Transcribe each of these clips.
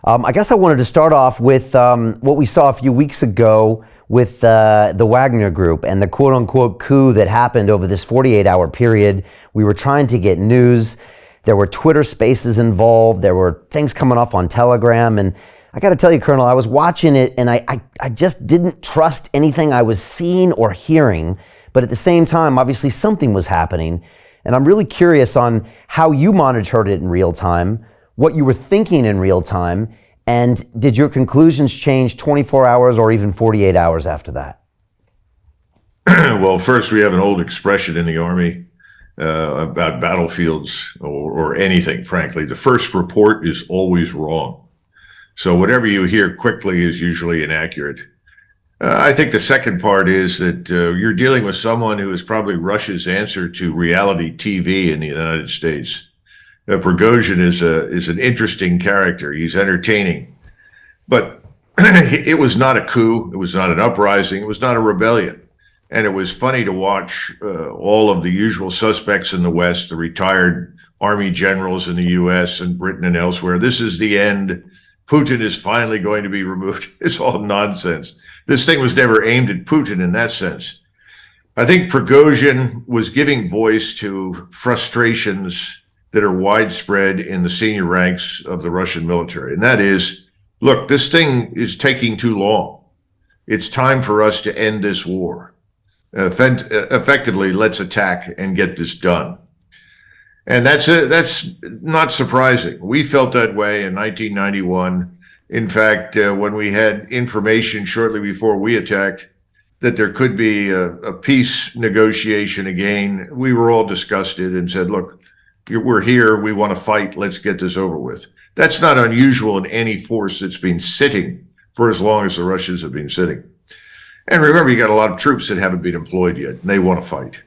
I guess I wanted to start off with what we saw a few weeks ago with the Wagner Group and the quote-unquote coup that happened over this 48-hour period. We were trying to get news. There were Twitter spaces involved. There were things coming off on Telegram. And I got to tell you, Colonel, I was watching it and I just didn't trust anything I was seeing or hearing. But at the same time, obviously something was happening. And I'm really curious on how you monitored it in real time, what you were thinking in real time, and did your conclusions change 24 hours or even 48 hours after that? Well, first, we have an old expression in the Army about battlefields or anything, frankly. The first report is always wrong. So whatever you hear quickly is usually inaccurate. I think the second part is that you're dealing with someone who is probably Russia's answer to reality TV in the United States. Prigozhin is an interesting character. He's entertaining. But it was not a coup. It was not an uprising. It was not a rebellion. And it was funny to watch all of the usual suspects in the West, the retired army generals in the U.S. and Britain and elsewhere. This is the end. Putin is finally going to be removed. It's all nonsense. This thing was never aimed at Putin in that sense. I think Prigozhin was giving voice to frustrations that are widespread in the senior ranks of the Russian military. And that is, look, this thing is taking too long. It's time for us to end this war. Effectively, let's attack and get this done. And that's not surprising. We felt that way in 1991. In fact, when we had information shortly before we attacked that there could be a peace negotiation again, we were all disgusted and said, look, we're here, we want to fight, let's get this over with. That's not unusual in any force that's been sitting for as long as the Russians have been sitting. And remember, you got a lot of troops that haven't been employed yet, and they want to fight.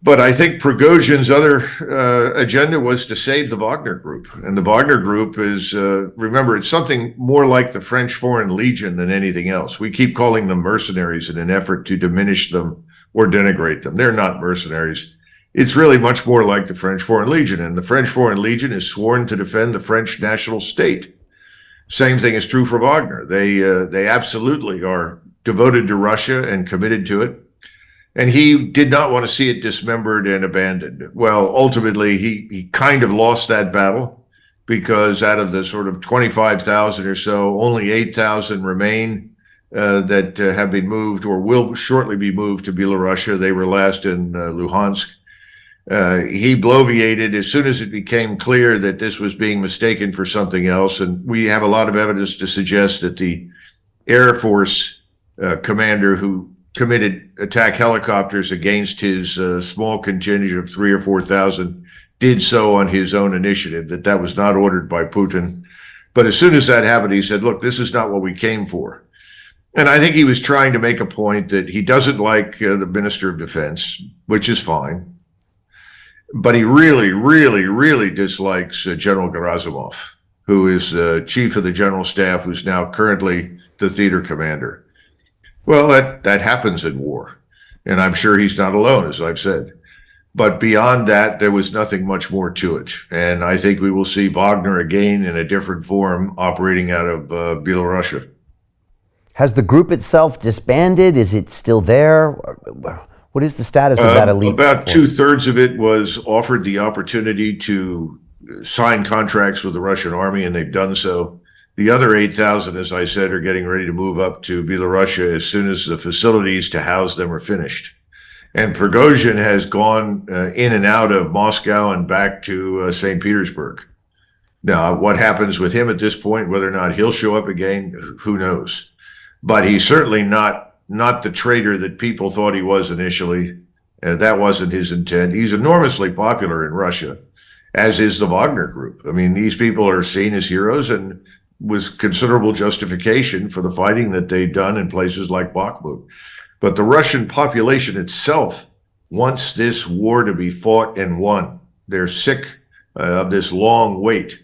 But I think Prigozhin's other agenda was to save the Wagner Group. And the Wagner Group is, remember, it's something more like the French Foreign Legion than anything else. We keep calling them mercenaries in an effort to diminish them or denigrate them. They're not mercenaries. It's really much more like the French Foreign Legion, and the French Foreign Legion is sworn to defend the French national state. Same thing is true for Wagner. They absolutely are devoted to Russia and committed to it, and he did not want to see it dismembered and abandoned. Well, ultimately, he kind of lost that battle because out of the sort of 25,000 or so, only 8,000 remain that have been moved or will shortly be moved to Belarusia. They were last in Luhansk. He bloviated as soon as it became clear that this was being mistaken for something else. And we have a lot of evidence to suggest that the Air Force commander who committed attack helicopters against his small contingent of 3,000 or 4,000 did so on his own initiative, that was not ordered by Putin. But as soon as that happened, he said, look, this is not what we came for. And I think he was trying to make a point that he doesn't like the Minister of Defense, which is fine. But he really, really, really dislikes General Gerasimov, who is the chief of the general staff, who's now currently the theater commander. Well, that happens in war, and I'm sure he's not alone, as I've said. But beyond that, there was nothing much more to it. And I think we will see Wagner again in a different form operating out of Belarusia. Has the group itself disbanded? Is it still there? What is the status of that elite? About 2/3 of it was offered the opportunity to sign contracts with the Russian army, and they've done so. The other 8,000, as I said, are getting ready to move up to Belarusia as soon as the facilities to house them are finished. And Prigozhin has gone in and out of Moscow and back to St. Petersburg. Now, what happens with him at this point, whether or not he'll show up again, who knows? But he's certainly not the traitor that people thought he was initially. That wasn't his intent. He's enormously popular in Russia, as is the Wagner Group. I mean, these people are seen as heroes and was considerable justification for the fighting that they've done in places like Bakhmut. But the Russian population itself wants this war to be fought and won. They're sick of this long wait.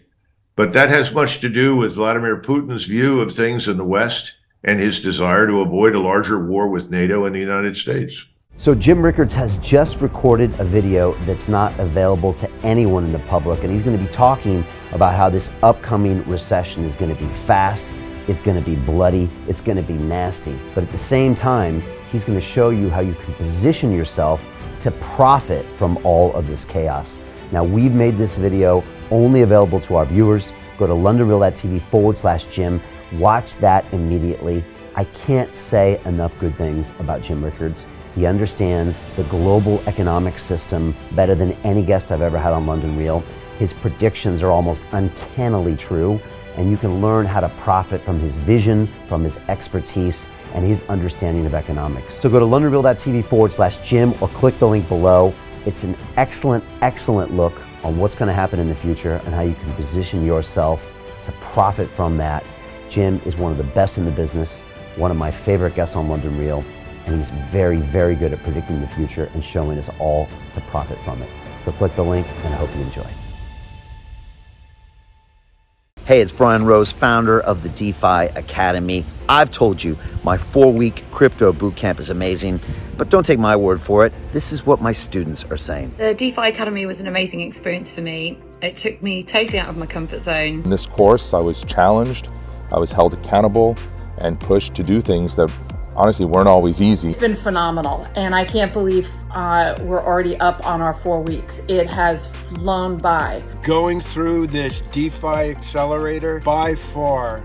But that has much to do with Vladimir Putin's view of things in the West and his desire to avoid a larger war with NATO and the United States. So Jim Rickards has just recorded a video that's not available to anyone in the public, and he's going to be talking about how this upcoming recession is going to be fast, it's going to be bloody, it's going to be nasty. But at the same time, he's going to show you how you can position yourself to profit from all of this chaos. Now, we've made this video only available to our viewers. Go to londonreal.tv/Jim. Watch that immediately. I can't say enough good things about Jim Rickards. He understands the global economic system better than any guest I've ever had on London Real. His predictions are almost uncannily true, and you can learn how to profit from his vision, from his expertise, and his understanding of economics. So go to londonreal.tv/Jim or click the link below. It's an excellent, excellent look on what's going to happen in the future and how you can position yourself to profit from that. Jim is one of the best in the business, one of my favorite guests on London Real, and he's very, very good at predicting the future and showing us all to profit from it. So click the link, and I hope you enjoy. Hey, it's Brian Rose, founder of the DeFi Academy. I've told you my 4-week crypto bootcamp is amazing, but don't take my word for it. This is what my students are saying. The DeFi Academy was an amazing experience for me. It took me totally out of my comfort zone. In this course, I was challenged, I was held accountable, and pushed to do things that honestly weren't always easy. It's been phenomenal, and I can't believe we're already up on our 4 weeks. It has flown by. Going through this DeFi accelerator by far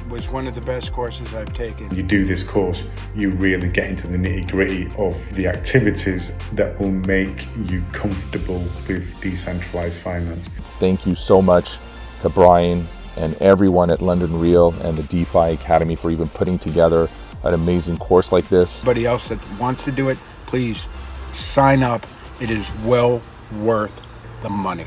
was one of the best courses I've taken. You do this course, you really get into the nitty-gritty of the activities that will make you comfortable with decentralized finance. Thank you so much to Brian and everyone at London Real and the DeFi Academy for even putting together an amazing course like this. Anybody else that wants to do it, please sign up. It is well worth the money.